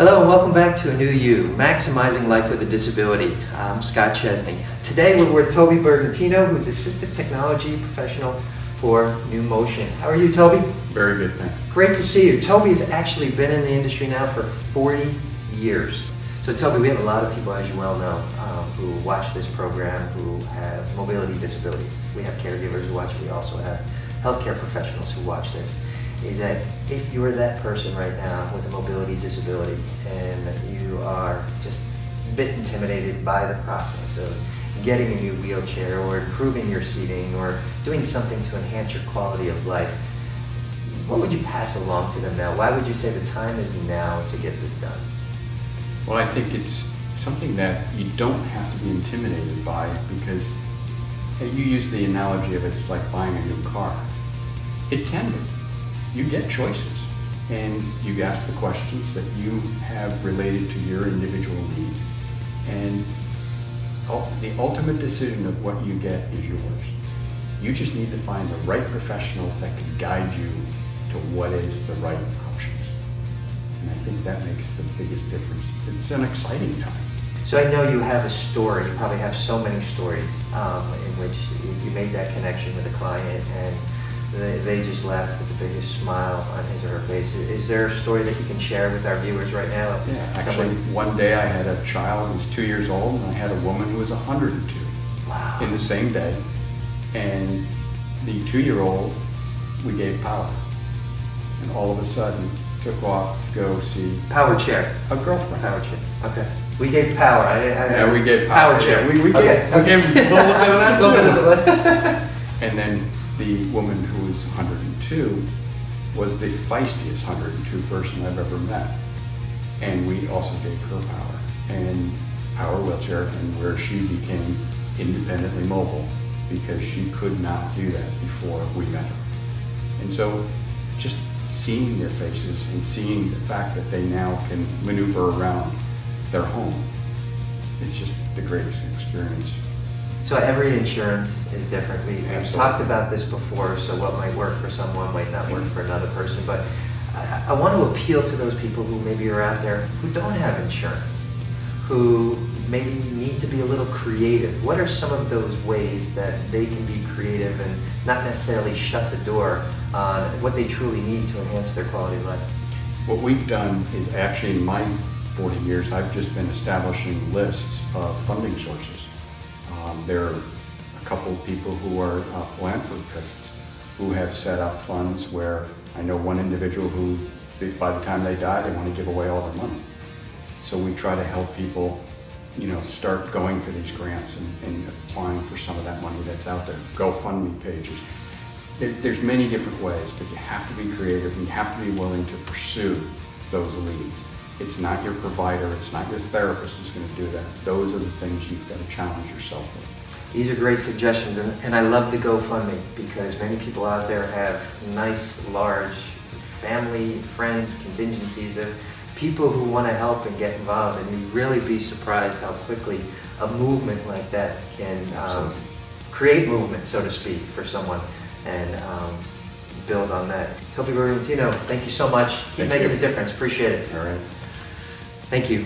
Hello and welcome back to A New You, Maximizing Life with a Disability. I'm Scott Chesney. Today we're with Toby Bergantino, who's Assistive Technology Professional for Numotion. How are you, Toby? Very good, thanks. Great to see you. Toby has actually been in the industry now for 40 years. So Toby, we have a lot of people, as you well know, who watch this program who have mobility disabilities. We have caregivers who watch it. We also have healthcare professionals who watch this. Is that if you're that person right now with a mobility disability and you are just a bit intimidated by the process of getting a new wheelchair or improving your seating or doing something to enhance your quality of life, what would you pass along to them now? Why would you say the time is now to get this done? Well, I think it's something that you don't have to be intimidated by because you use the analogy of it's like buying a new car. It can be. You get choices and you ask the questions that you have related to your individual needs, and the ultimate decision of what you get is yours. You just need to find the right professionals that can guide you to what is the right options. And I think that makes the biggest difference. It's an exciting time. So I know you have a story, you probably have so many stories in which you made that connection with a client and they just left with the biggest smile on his or her face. Is there a story that you can share with our viewers right now? Yeah, actually, one day I had a child who was 2 years old, and I had a woman who was 102. Wow. In the same day. And the 2-year-old, we gave power. And all of a sudden, took off to go see Power chair. a girlfriend. Power chair. Okay. We gave power. Yeah, we gave power. Power chair. Yeah, we gave a little bit of that too. And then the woman who was 102 was the feistiest 102 person I've ever met. And we also gave her power and power wheelchair, and where she became independently mobile because she could not do that before we met her. And so just seeing their faces and seeing the fact that they now can maneuver around their home, it's just the greatest experience. So every insurance is different. We've Absolutely. talked about this before, so what might work for someone might not work for another person, but I want to appeal to those people who maybe are out there who don't have insurance, who maybe need to be a little creative. What are some of those ways that they can be creative and not necessarily shut the door on what they truly need to enhance their quality of life? What we've done is actually in my 40 years, I've just been establishing lists of funding sources. There are a couple of people who are philanthropists who have set up funds where I know one individual who, by the time they die, they want to give away all their money. So we try to help people, start going for these grants and applying for some of that money that's out there. GoFundMe pages. There's many different ways, but you have to be creative and you have to be willing to pursue those leads. It's not your provider, it's not your therapist who's going to do that. Those are the things you've got to challenge yourself with. These are great suggestions, and I love the GoFundMe because many people out there have nice, large family, friends, contingencies of people who want to help and get involved, and you'd really be surprised how quickly a movement like that can create movement, so to speak, for someone and build on that. Toby Bergantino, thank you so much. Keep making a difference. Appreciate it. All right. Thank you.